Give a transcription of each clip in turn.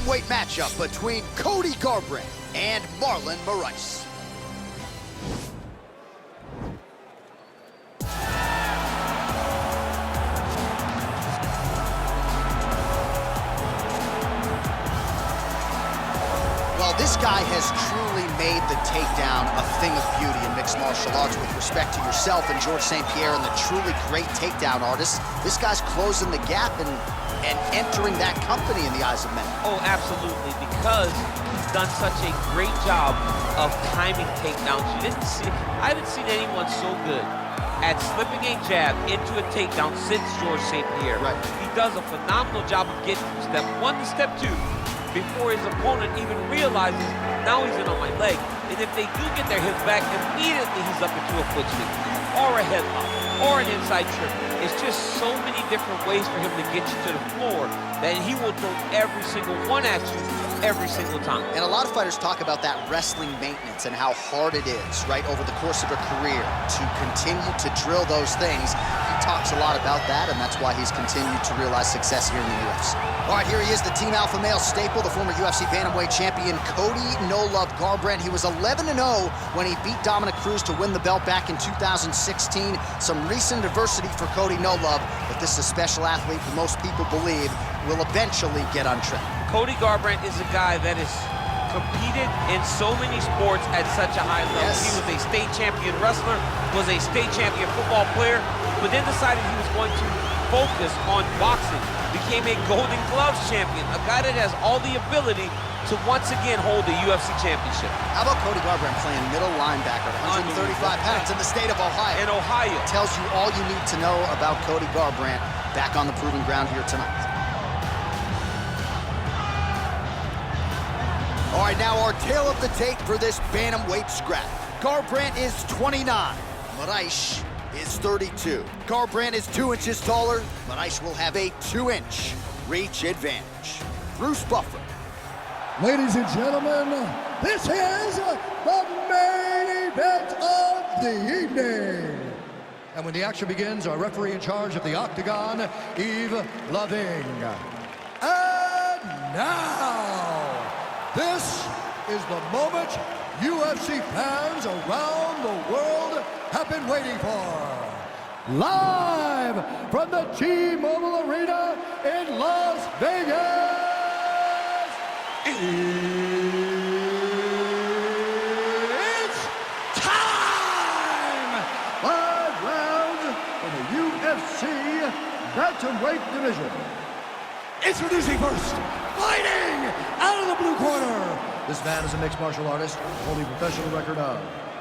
bantamweight matchup between Cody Garbrandt and Marlon Moraes. Well, this guy has truly made the takedown a thing of beauty in mixed martial arts. With respect to yourself and George St. Pierre and the truly great takedown artists, this guy's closing the gap and entering that company in the eyes of many. Oh, absolutely, because he's done such a great job of timing takedowns. I haven't seen anyone so good at slipping a jab into a takedown since George St. Pierre. Right. He does a phenomenal job of getting from step one to step two before his opponent even realizes, now he's in on my leg. And if they do get their hips back, immediately he's up into a foot sweep, or a headlock, or an inside trip. It's just so many different ways for him to get you to the floor that he will throw every single one at you every single time. And a lot of fighters talk about that wrestling maintenance and how hard it is, right, over the course of a career to continue to drill those things. He talks a lot about that, and that's why he's continued to realize success here in the UFC. All right, here he is, the Team Alpha Male staple, the former UFC bantamweight champion, Cody "No Love" Garbrandt. He was 11-0 when he beat Dominic Cruz to win the belt back in 2016. Some recent adversity for Cody "No Love," but this is a special athlete who most people believe will eventually get on track. Cody Garbrandt is a guy that has competed in so many sports at such a high level. Yes. He was a state champion wrestler, was a state champion football player, but then decided he was going to focus on boxing. Became a Golden Gloves champion, a guy that has all the ability to once again hold the UFC championship. How about Cody Garbrandt playing middle linebacker at 135 pounds in the state of Ohio? In Ohio. Tells you all you need to know about Cody Garbrandt back on the proven ground here tonight. All right, now our tale of the tape for this bantamweight scrap. Garbrandt is 29. Moraes is 32. Garbrandt is 2 inches taller. Moraes will have a 2-inch reach advantage. Bruce Buffer. Ladies and gentlemen, this is the main event of the evening. And when the action begins, our referee in charge of the Octagon, Yves Loving. And now, this is the moment UFC fans around the world have been waiting for. Live from the T-Mobile Arena in Las Vegas. It's time! 5 rounds for the UFC bantamweight division. Introducing first, fighting out of the blue corner. This man is a mixed martial artist, holding a professional record of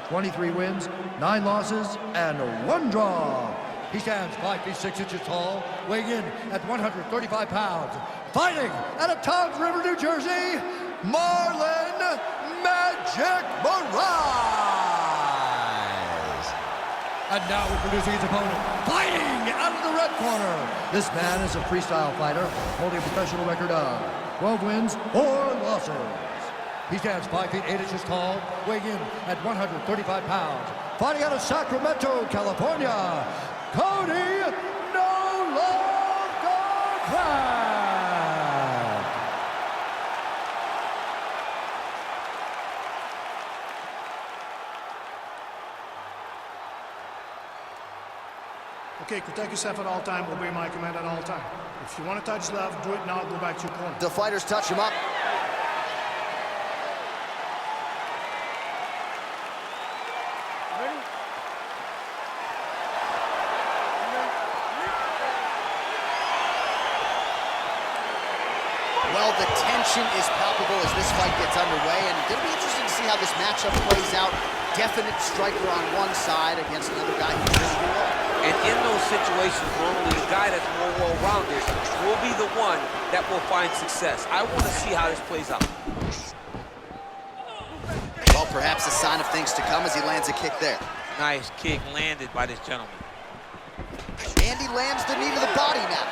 23 wins, 9 losses, and 1 draw. He stands 5 feet 6 inches tall, weighing in at 135 pounds. Fighting out of Toms River, New Jersey, Marlon "Magic" Moraes. And now introducing his opponent, fighting out of the red corner. This man is a freestyle fighter, holding a professional record of 12 wins, 4 losses. He stands 5 feet 8 inches tall, weighing in at 135 pounds. Fighting out of Sacramento, California, Cody "No Love" Garbrandt. Okay, protect yourself at all time, obey my command at all time. If you want to touch love, do it now, go back to your corner. The fighters touch him up. Ready? Well, the tension is palpable as this fight gets underway, and it'll be interesting to see how this matchup plays out. Definite striker on one side against another guy who's really good. And in those situations, normally a guy that's more well-rounded will be the one that will find success. I want to see how this plays out. Well, perhaps a sign of things to come as he lands a kick there. Nice kick landed by this gentleman. And he lands the knee to the body now.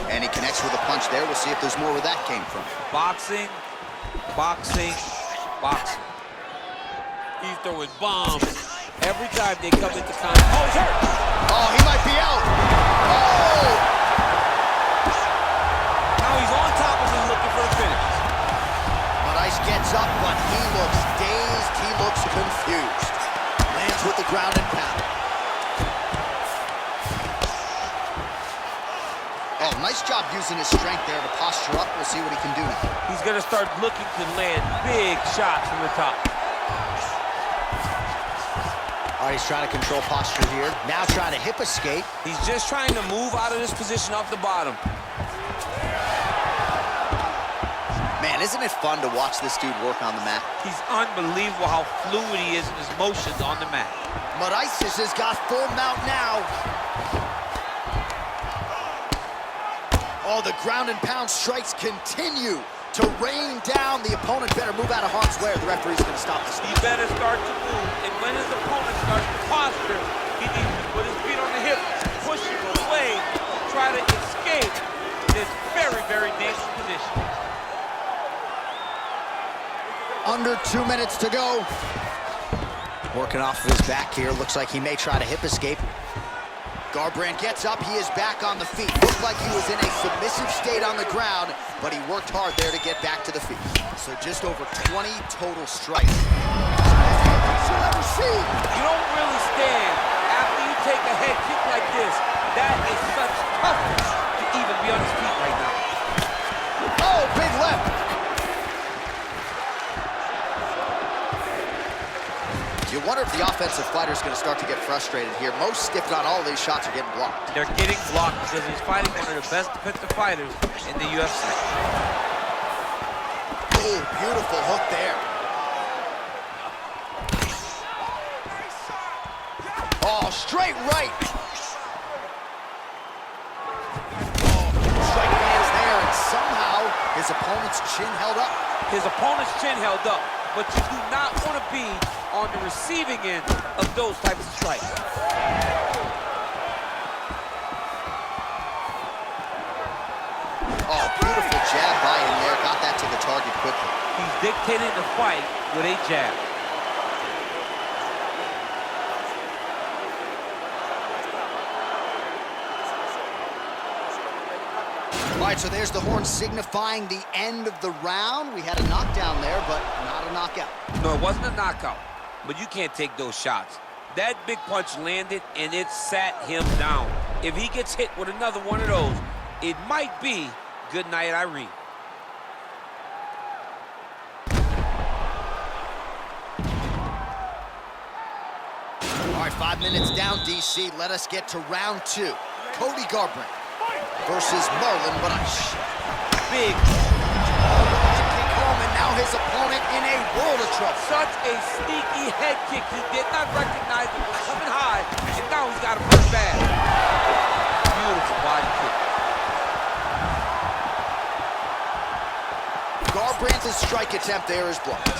And he connects with a punch there. We'll see if there's more where that came from. Boxing, boxing, boxing. He's throwing bombs every time they come into contact. Oh, he's hurt! Oh, he might be out. Oh! Now he's on top of him looking for confused. Lands with the ground and pound. Oh, nice job using his strength there to posture up. We'll see what he can do now. He's going to start looking to land big shots from the top. All right, he's trying to control posture here. Now trying to hip escape. He's just trying to move out of this position off the bottom. Man, isn't it fun to watch this dude work on the mat? He's unbelievable how fluid he is in his motions on the mat. Moraes has got full mount now. Oh, the ground and pound strikes continue to rain down. The opponent better move out of harm's way or the referee's going to stop this. He better start to move, and when his opponent starts to posture, he needs to put his feet on the hip, push him away, try to escape this very, very dangerous position. Under 2 minutes to go. Working off of his back here. Looks like he may try to hip escape. Garbrandt gets up. He is back on the feet. Looked like he was in a submissive state on the ground, but he worked hard there to get back to the feet. So just over 20 total strikes. You don't really stand after you take a head kick like this. That is such toughness to even be on his feet right now. Oh, big left. You wonder if the offensive fighter is going to start to get frustrated here. Most, if not all, of these shots are getting blocked. They're getting blocked because he's fighting one of the best defensive fighters in the UFC. Oh, beautiful hook there. Oh, straight right. Oh, strike lands there, and somehow his opponent's chin held up. His opponent's chin held up, but you do not want to be on the receiving end of those types of strikes. Oh, beautiful jab by him there. Got that to the target quickly. He's dictating the fight with a jab. All right, so there's the horn signifying the end of the round. We had a knockdown there, but not a knockout. No, it wasn't a knockout, but you can't take those shots. That big punch landed, and it sat him down. If he gets hit with another one of those, it might be good night, Irene. All right, 5 minutes down, DC. Let us get to round 2. Cody Garbrandt versus Marlon Moraes. Big. Kick home, and now his opponent in a world of trouble. Such a sneaky head kick. He did not recognize it was coming high, and now he's got him hurt bad. Beautiful body kick. Garbrandt's strike attempt there is blocked.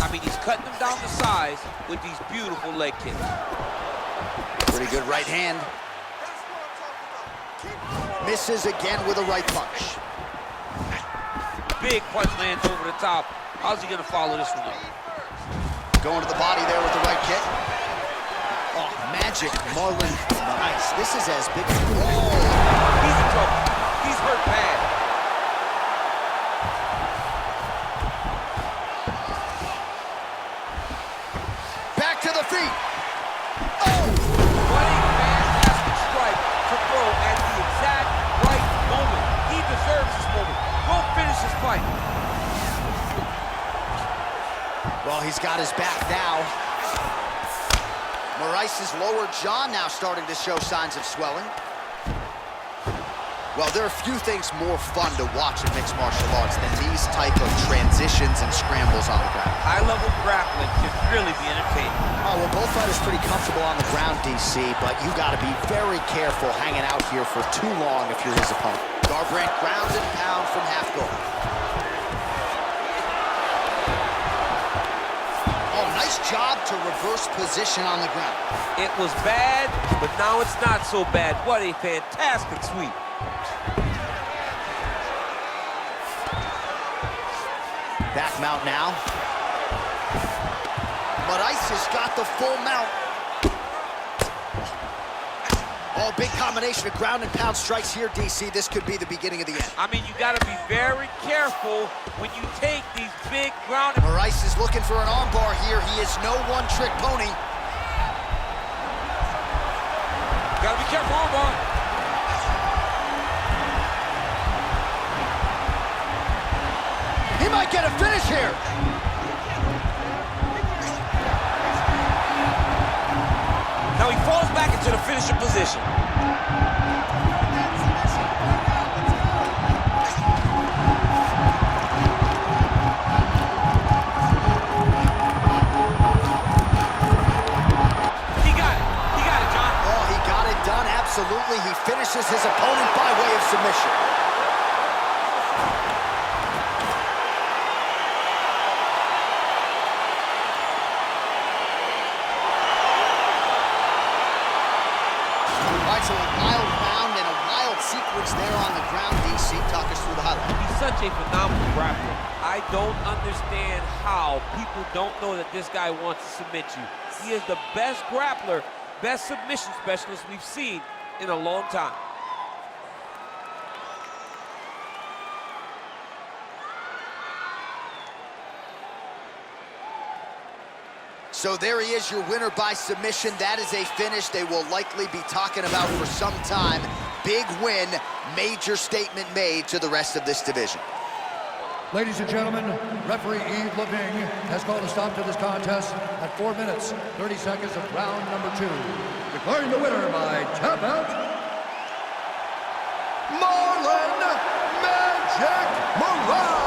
I mean, he's cutting them down to size with these beautiful leg kicks. Pretty good right hand. Misses again with a right punch. Big punch lands over the top. How's he gonna follow this one up? Going to the body there with the right kick. Oh, magic, Marlon Moraes. This is as big as... Oh! He's in trouble. He's hurt bad. Back to the feet. Oh! What a fantastic strike to throw at the exact right moment. He deserves this moment. Go finish his fight. Well, he's got his back now. Moraes' lower jaw now starting to show signs of swelling. Well, there are few things more fun to watch in mixed martial arts than these type of transitions and scrambles on the ground. High-level grappling can really be entertaining. Oh, well, both fighters pretty comfortable on the ground, DC, but you got to be very careful hanging out here for too long if you're his opponent. Garbrandt ground and pound from half guard. Oh, nice job to reverse position on the ground. It was bad, but now it's not so bad. What a fantastic sweep. Back mount now. Moraes has got the full mount. Oh, big combination of ground and pound strikes here, DC. This could be the beginning of the end. I mean, you got to be very careful when you take these big ground and... Moraes is looking for an armbar here. He is no one-trick pony. Got to be careful, armbar. He might get a finish here. Now he falls back into the finishing position. He got it. He got it, John. Oh, he got it done, absolutely. He finishes his opponent by way of submission. All right, so a wild round and a wild sequence there on the ground, DC. Talk us through the highlight. He's such a phenomenal grappler. I don't understand how people don't know that this guy wants to submit you. He is the best grappler, best submission specialist we've seen in a long time. So there he is, your winner by submission. That is a finish they will likely be talking about for some time. Big win, major statement made to the rest of this division. Ladies and gentlemen, referee Yves Leving has called a stop to this contest at 4 minutes, 30 seconds of round number 2. Declaring the winner by tap out, Marlon Moraes!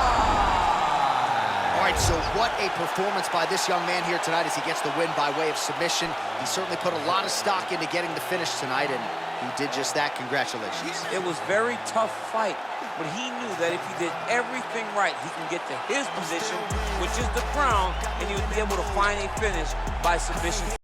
All right, so what a performance by this young man here tonight as he gets the win by way of submission. He certainly put a lot of stock into getting the finish tonight, and he did just that. Congratulations. It was a very tough fight, but he knew that if he did everything right, he can get to his position, which is the crown, and he would be able to find a finish by submission.